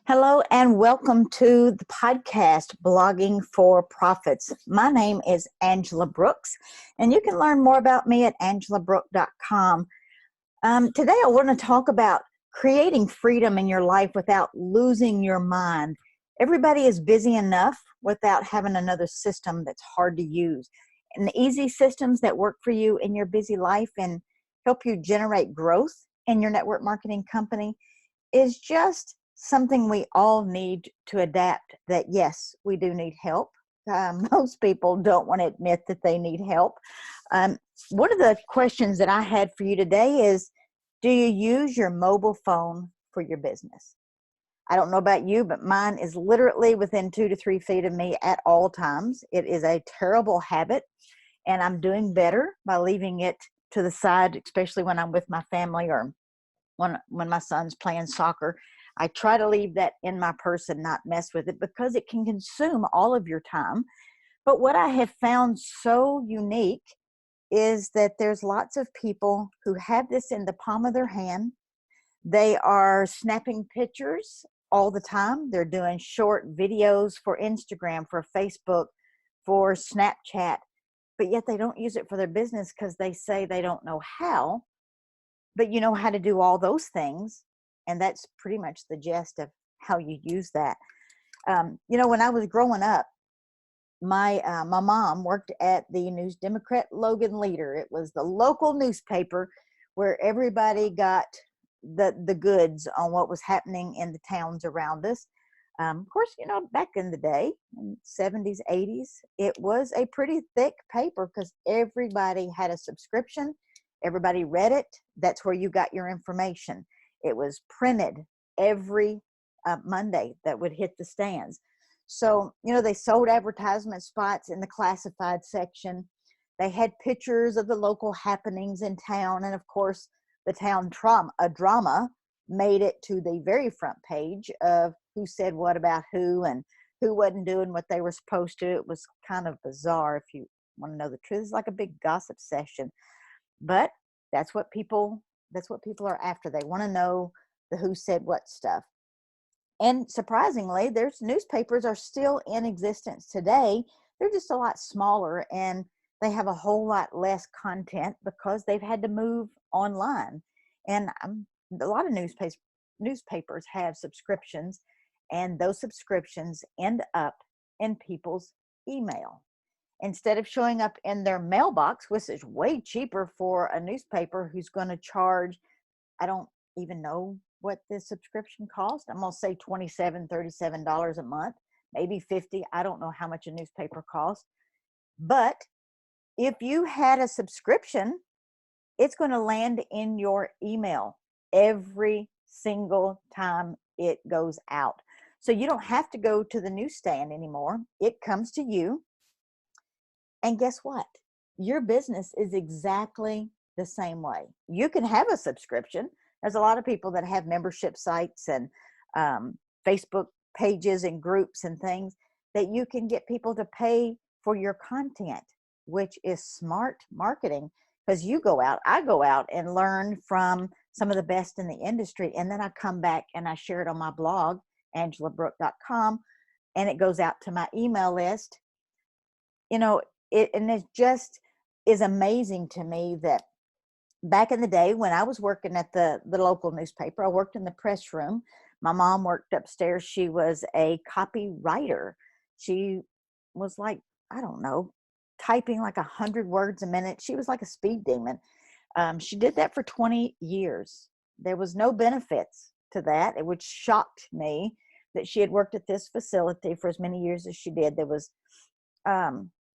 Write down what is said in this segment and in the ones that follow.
Hello and welcome to the podcast, Blogging for Profits. My name is Angela Brooks, and you can learn more about me at angelabrook.com. Today I want to talk about creating freedom in your life without losing your mind. Everybody is busy enough without having another system that's hard to use. And the easy systems that work for you in your busy life and help you generate growth in your network marketing company is just something we all need to adapt. That yes, we do need help. Most people don't want to admit that they need help. One of the questions that I had for you today is, do you use your mobile phone for your business? I don't know about you, but mine is literally within 2 to 3 feet of me at all times. It is a terrible habit, and I'm doing better by leaving it to the side, especially when I'm with my family or when my son's playing soccer. I try to leave that in my purse and not mess with it because it can consume all of your time. But what I have found so unique is that there's lots of people who have this in the palm of their hand. They are snapping pictures all the time. They're doing short videos for Instagram, for Facebook, for Snapchat, but yet they don't use it for their business because they say they don't know how. But you know how to do all those things, and that's pretty much the gist of how you use that. When I was growing up, my mom worked at the News Democrat Logan Leader. It was the local newspaper where everybody got the goods on what was happening in the towns around us. Of course, back in the day, in 70s, 80s, it was a pretty thick paper because everybody had a subscription. Everybody read it. That's where you got your information. It was printed every Monday that would hit the stands. So, they sold advertisement spots in the classified section. They had pictures of the local happenings in town. And of course, the town drama made it to the very front page of who said what about who and who wasn't doing what they were supposed to. It was kind of bizarre, if you want to know the truth. It's like a big gossip session. But that's what people are after. They want to know the who said what stuff. And surprisingly, there's newspapers are still in existence today. They're just a lot smaller and they have a whole lot less content because they've had to move online. And a lot of newspapers have subscriptions, and those subscriptions end up in people's email. Instead of showing up in their mailbox, which is way cheaper for a newspaper who's going to charge, I don't even know what this subscription costs. I'm going to say $27, $37 a month, maybe $50. I don't know how much a newspaper costs. But if you had a subscription, it's going to land in your email every single time it goes out. So you don't have to go to the newsstand anymore. It comes to you. And guess what? Your business is exactly the same way. You can have a subscription. There's a lot of people that have membership sites and Facebook pages and groups and things that you can get people to pay for your content, which is smart marketing because I go out and learn from some of the best in the industry. And then I come back and I share it on my blog, angelabrook.com, and it goes out to my email list. And it just is amazing to me that back in the day when I was working at the local newspaper, I worked in the press room. My mom worked upstairs. She was a copywriter. She was like, I don't know, typing like 100 words a minute. She was like a speed demon. She did that for 20 years. There was no benefits to that, which shocked me that she had worked at this facility for as many years as she did.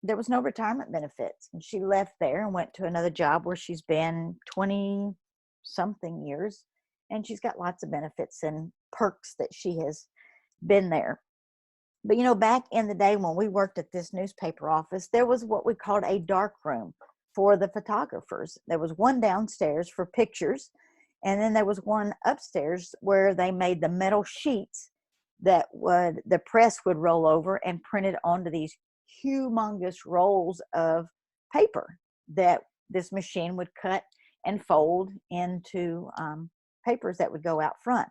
There was no retirement benefits. And she left there and went to another job where she's been 20 something years. And she's got lots of benefits and perks that she has been there. But, back in the day when we worked at this newspaper office, there was what we called a dark room for the photographers. There was one downstairs for pictures. And then there was one upstairs where they made the metal sheets that the press would roll over and print it onto these humongous rolls of paper that this machine would cut and fold into papers that would go out front.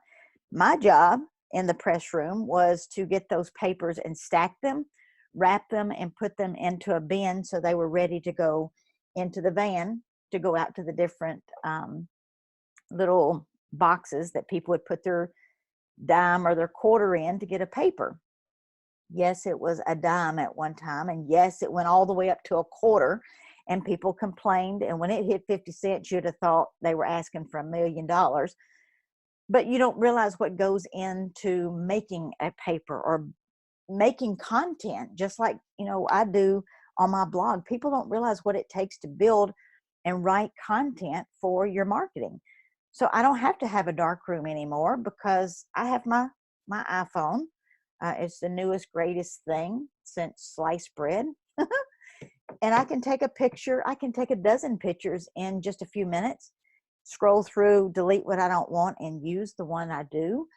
My job in the press room was to get those papers and stack them, wrap them, and put them into a bin so they were ready to go into the van to go out to the different little boxes that people would put their dime or their quarter in to get a paper. Yes, it was a dime at one time, and yes, it went all the way up to a quarter, and people complained, and when it hit 50 cents, you'd have thought they were asking for $1 million. But you don't realize what goes into making a paper or making content, just like, I do on my blog. People don't realize what it takes to build and write content for your marketing. So I don't have to have a dark room anymore because I have my iPhone. It's the newest, greatest thing since sliced bread. And I can take a picture. I can take a dozen pictures in just a few minutes, scroll through, delete what I don't want, and use the one I do.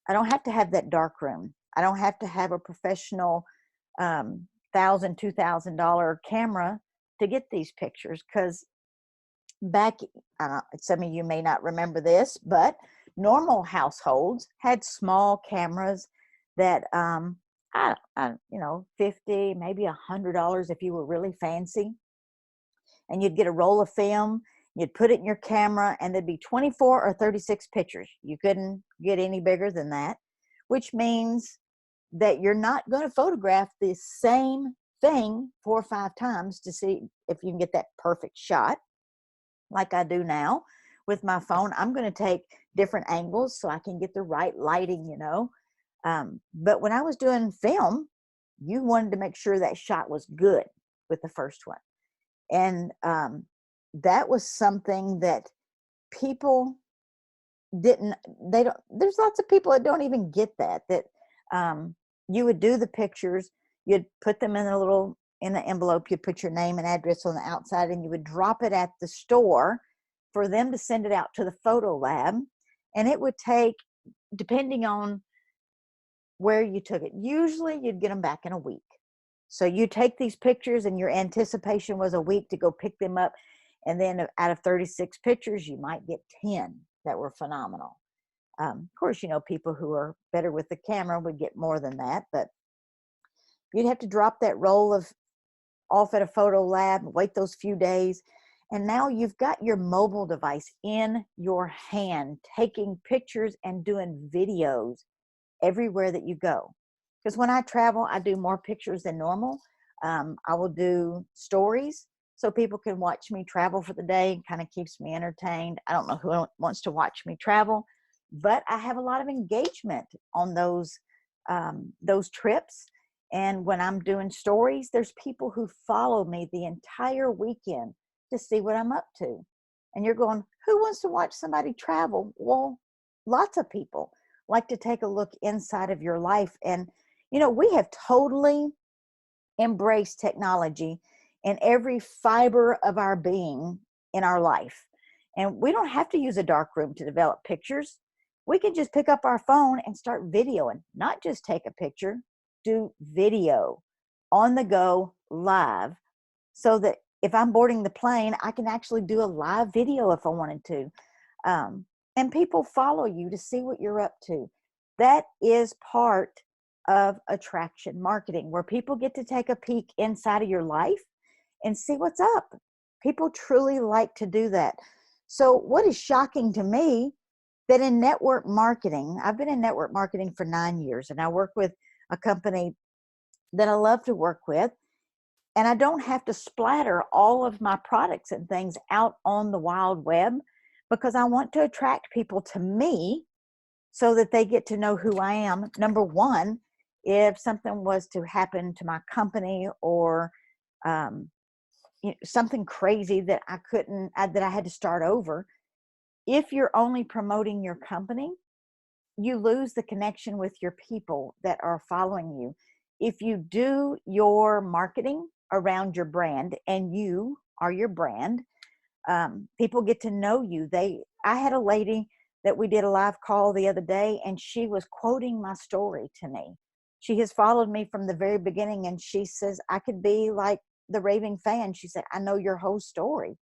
I don't have to have that dark room. I don't have to have a professional $1,000, $2,000 camera to get these pictures, because back, some of you may not remember this, but normal households had small cameras that, $50, maybe $100 if you were really fancy. And you'd get a roll of film, you'd put it in your camera, and there'd be 24 or 36 pictures. You couldn't get any bigger than that, which means that you're not going to photograph the same thing 4 or 5 times to see if you can get that perfect shot. Like I do now with my phone, I'm going to take different angles so I can get the right lighting, But when I was doing film, you wanted to make sure that shot was good with the first one. And that was something that people there's lots of people that don't even get that you would do the pictures, you'd put them in the envelope, you'd put your name and address on the outside, and you would drop it at the store for them to send it out to the photo lab. And it would take, depending on where you took it, usually you'd get them back in a week. So you take these pictures and your anticipation was a week to go pick them up. And then out of 36 pictures, you might get 10 that were phenomenal. Of course, people who are better with the camera would get more than that, but you'd have to drop that roll off at a photo lab, wait those few days. And now you've got your mobile device in your hand, taking pictures and doing videos everywhere that you go. Because when I travel, I do more pictures than normal. I will do stories so people can watch me travel for the day. Kind of keeps me entertained. I don't know who wants to watch me travel, but I have a lot of engagement on those trips. And when I'm doing stories, there's people who follow me the entire weekend to see what I'm up to. And you're going, who wants to watch somebody travel? Well, lots of people like to take a look inside of your life. And we have totally embraced technology in every fiber of our being in our life. And we don't have to use a dark room to develop pictures. We can just pick up our phone and start videoing, not just take a picture, do video on the go live, so that if I'm boarding the plane, I can actually do a live video if I wanted to. And people follow you to see what you're up to. That is part of attraction marketing, where people get to take a peek inside of your life and see what's up. People truly like to do that. So what is shocking to me, that in network marketing, I've been in network marketing for 9 years, and I work with a company that I love to work with, and I don't have to splatter all of my products and things out on the wild web, because I want to attract people to me so that they get to know who I am. Number one, if something was to happen to my company, or something crazy that that I had to start over, if you're only promoting your company, you lose the connection with your people that are following you. If you do your marketing around your brand, and you are your brand, people get to know you. I had a lady that we did a live call the other day, and she was quoting my story to me. She has followed me from the very beginning, and she says, I could be like the raving fan. She said, I know your whole story,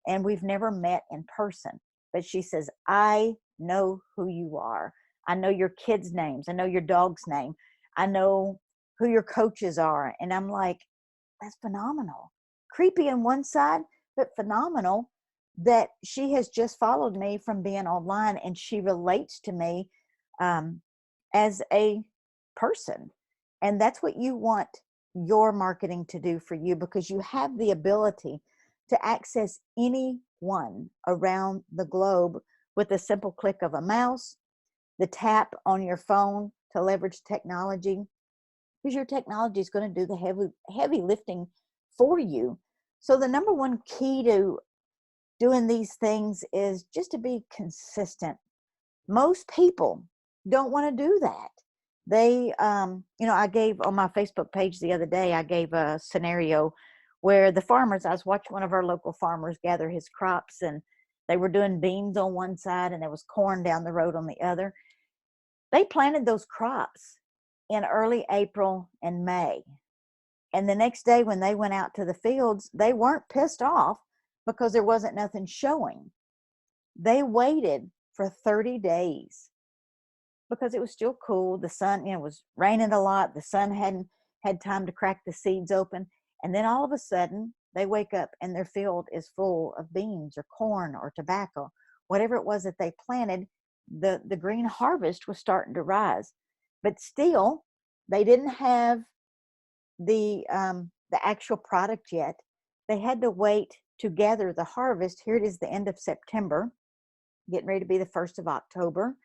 and we've never met in person, but she says, I know who you are. I know your kids' names. I know your dog's name. I know who your coaches are. And I'm like, that's phenomenal. Creepy on one side, but phenomenal that she has just followed me from being online and she relates to me um, as a person. And that's what you want your marketing to do for you, because you have the ability to access anyone around the globe with a simple click of a mouse, the tap on your phone to leverage technology, because your technology is going to do the heavy lifting for you. So the number one key to doing these things is just to be consistent. Most people don't want to do that. They, I gave on my Facebook page the other day, I gave a scenario where the farmers, I was watching one of our local farmers gather his crops, and they were doing beans on one side and there was corn down the road on the other. They planted those crops in early April and May. And the next day when they went out to the fields, they weren't pissed off because there wasn't nothing showing. They waited for 30 days because it was still cool. The sun, it was raining a lot. The sun hadn't had time to crack the seeds open. And then all of a sudden they wake up and their field is full of beans or corn or tobacco, whatever it was that they planted. The green harvest was starting to rise, but still they didn't have the actual product yet. They had to wait to gather the harvest. Here it is, the end of September, getting ready to be the 1st of October,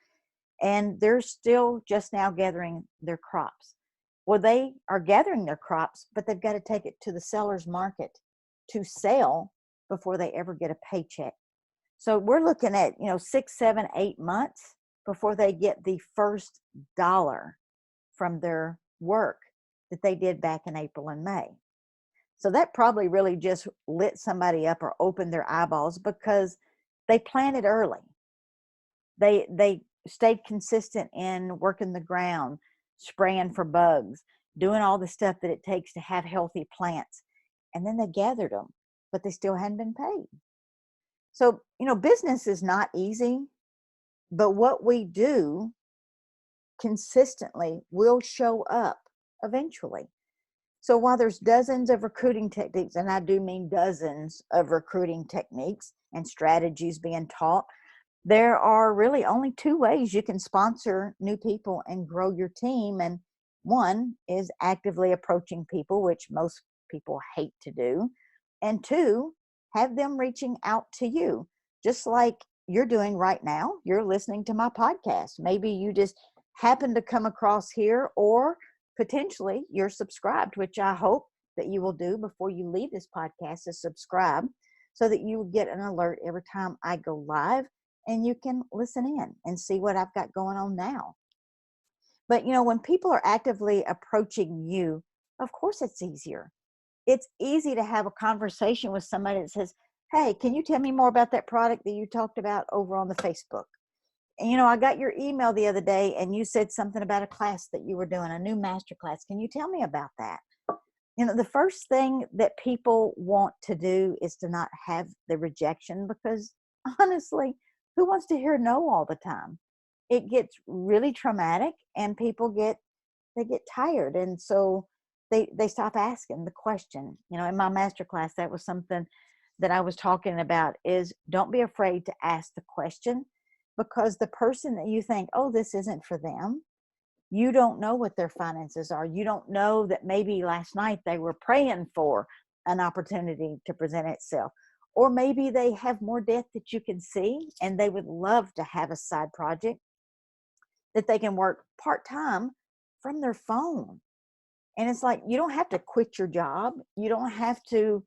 and they're still just now gathering their crops. Well, they are gathering their crops, but they've got to take it to the seller's market to sell before they ever get a paycheck. So we're looking at 6, 7, 8 months before they get the first dollar from their work that they did back in April and May. So that probably really just lit somebody up or opened their eyeballs, because they planted early. They stayed consistent in working the ground, spraying for bugs, doing all the stuff that it takes to have healthy plants. And then they gathered them, but they still hadn't been paid. So, business is not easy, but what we do consistently will show up eventually. So while there's dozens of recruiting techniques, and I do mean dozens of recruiting techniques and strategies being taught, there are really only 2 ways you can sponsor new people and grow your team. And one is actively approaching people, which most people hate to do. And 2, have them reaching out to you, just like you're doing right now. You're listening to my podcast. Maybe you just happen to come across here, or potentially you're subscribed, which I hope that you will do before you leave this podcast, is subscribe, so that you will get an alert every time I go live, and you can listen in and see what I've got going on now. But when people are actively approaching you, of course it's easier. It's easy to have a conversation with somebody that says, hey, can you tell me more about that product that you talked about over on the Facebook? And, I got your email the other day and you said something about a class that you were doing, a new master class. Can you tell me about that? The first thing that people want to do is to not have the rejection, because honestly, who wants to hear no all the time? It gets really traumatic, and people get tired. And so they stop asking the question. In my master class, that was something that I was talking about, is don't be afraid to ask the question, because the person that you think, oh, this isn't for them, you don't know what their finances are. You don't know that maybe last night they were praying for an opportunity to present itself. Or maybe they have more debt that you can see, and they would love to have a side project that they can work part-time from their phone. And it's like, you don't have to quit your job. You don't have to,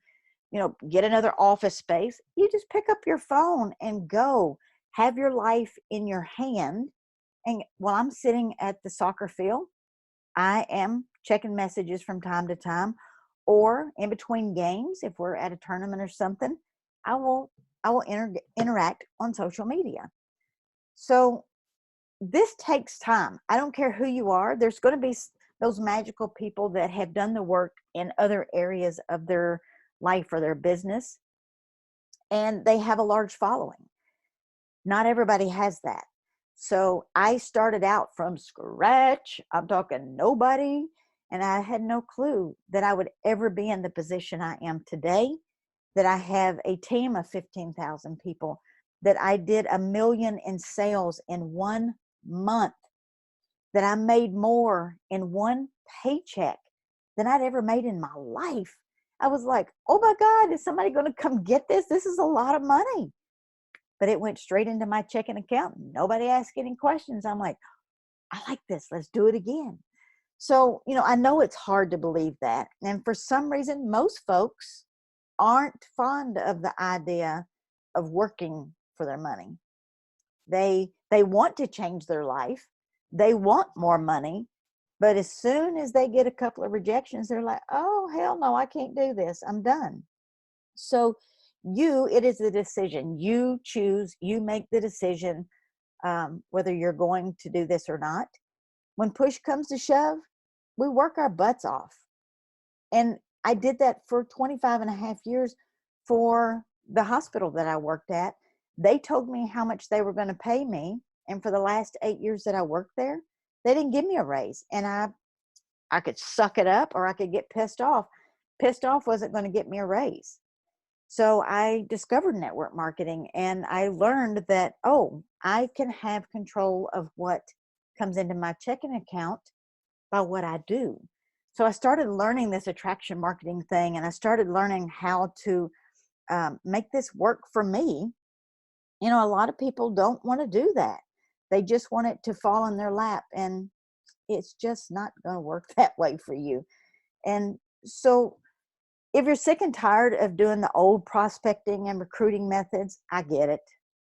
get another office space. You just pick up your phone and go have your life in your hand. And while I'm sitting at the soccer field, I am checking messages from time to time, or in between games, if we're at a tournament or something, I will interact on social media. So this takes time. I don't care who you are. There's going to be those magical people that have done the work in other areas of their life or their business, and they have a large following. Not everybody has that. So I started out from scratch. I'm talking nobody. And I had no clue that I would ever be in the position I am today, that I have a team of 15,000 people, that I did 1 million in sales in 1 month, that I made more in one paycheck than I'd ever made in my life. I was like, oh my God, is somebody going to come get this? This is a lot of money. But it went straight into my checking account. Nobody asked any questions. I'm like, I like this. Let's do it again. So, I know it's hard to believe that. And for some reason, most folks aren't fond of the idea of working for their money. They want to change their life. They want more money. But as soon as they get a couple of rejections, they're like, oh, hell no, I can't do this. I'm done. So it is a decision. You choose, you make the decision whether you're going to do this or not. When push comes to shove, we work our butts off. And I did that for 25 and a half years for the hospital that I worked at. They told me how much they were going to pay me. And for the last 8 years that I worked there, they didn't give me a raise. And I could suck it up or I could get pissed off. Pissed off wasn't going to get me a raise. So I discovered network marketing, and I learned that, I can have control of what comes into my checking account by what I do. So I started learning this attraction marketing thing, and I started learning how to make this work for me. A lot of people don't want to do that. They just want it to fall in their lap, and it's just not going to work that way for you. And so if you're sick and tired of doing the old prospecting and recruiting methods, I get it,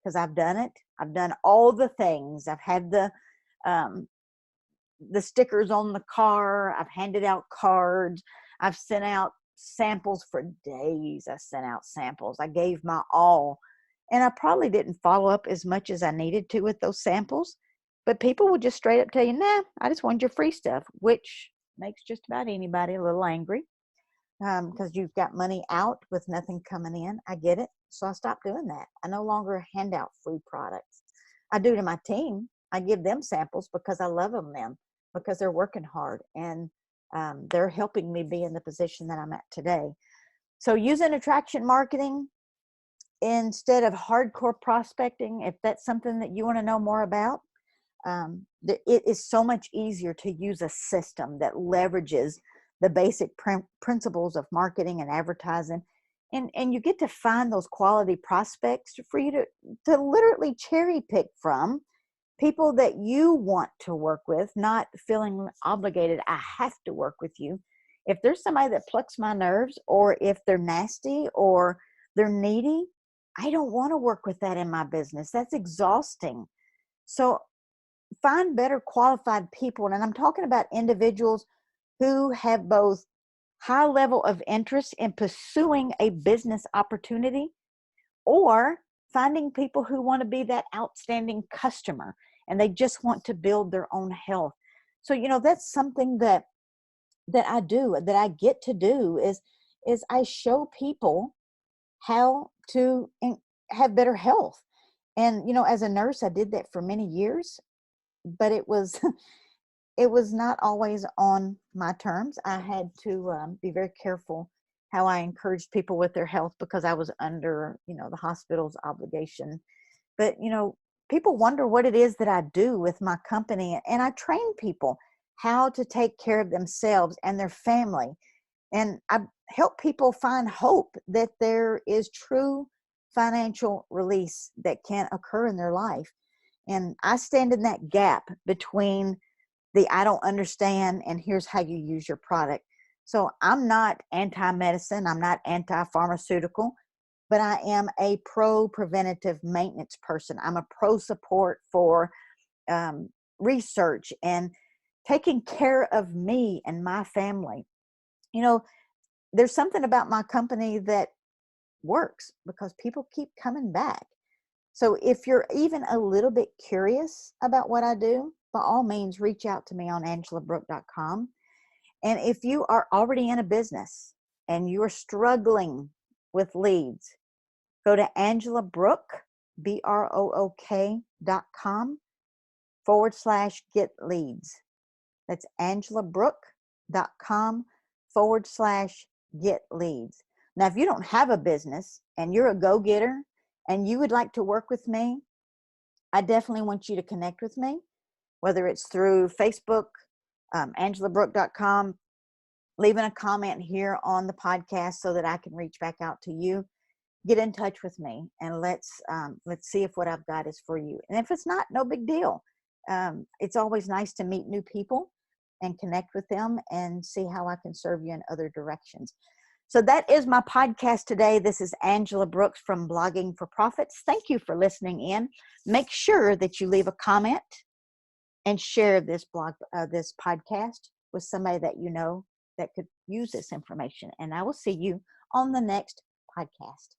because I've done it. I've done all the things. I've had the stickers on the car. I've handed out cards. I've sent out samples for days. I sent out samples. I gave my all. And I probably didn't follow up as much as I needed to with those samples. But people will just straight up tell you, nah, I just want your free stuff, which makes just about anybody a little angry. Because you've got money out with nothing coming in. I get it. So I stopped doing that. I no longer hand out free products. I do to my team. I give them samples because I love them, because they're working hard, and they're helping me be in the position that I'm at today. So using attraction marketing instead of hardcore prospecting, if that's something that you want to know more about, it is so much easier to use a system that leverages the basic principles of marketing and advertising. And you get to find those quality prospects for you to literally cherry pick from, people that you want to work with, not feeling obligated, I have to work with you. If there's somebody that plucks my nerves, or if they're nasty or they're needy, I don't want to work with that in my business. That's exhausting. So find better qualified people. And I'm talking about individuals who have both high level of interest in pursuing a business opportunity, or finding people who want to be that outstanding customer and they just want to build their own health. So, that's something that I do, that I get to do, is I show people how to have better health. And, as a nurse, I did that for many years, but it was it was not always on my terms. I had to be very careful how I encouraged people with their health, because I was under, the hospital's obligation. But, people wonder what it is that I do with my company. And I train people how to take care of themselves and their family. And I help people find hope that there is true financial release that can occur in their life. And I stand in that gap between the I don't understand and here's how you use your product. So I'm not anti-medicine. I'm not anti-pharmaceutical, but I am a pro-preventative maintenance person. I'm a pro-support for research and taking care of me and my family. There's something about my company that works because people keep coming back. So if you're even a little bit curious about what I do, by all means, reach out to me on angelabrook.com. And if you are already in a business and you're struggling with leads, go to angelabrook, BROOK.com. get leads. That's angelabrook.com/get leads. Now, if you don't have a business and you're a go-getter and you would like to work with me, I definitely want you to connect with me, whether it's through Facebook, angelabrook.com, leaving a comment here on the podcast so that I can reach back out to you. Get in touch with me and let's see if what I've got is for you. And if it's not, no big deal. It's always nice to meet new people and connect with them and see how I can serve you in other directions. So that is my podcast today. This is Angela Brooks from Blogging for Profits. Thank you for listening in. Make sure that you leave a comment and share this podcast with somebody that you know that could use this information. And I will see you on the next podcast.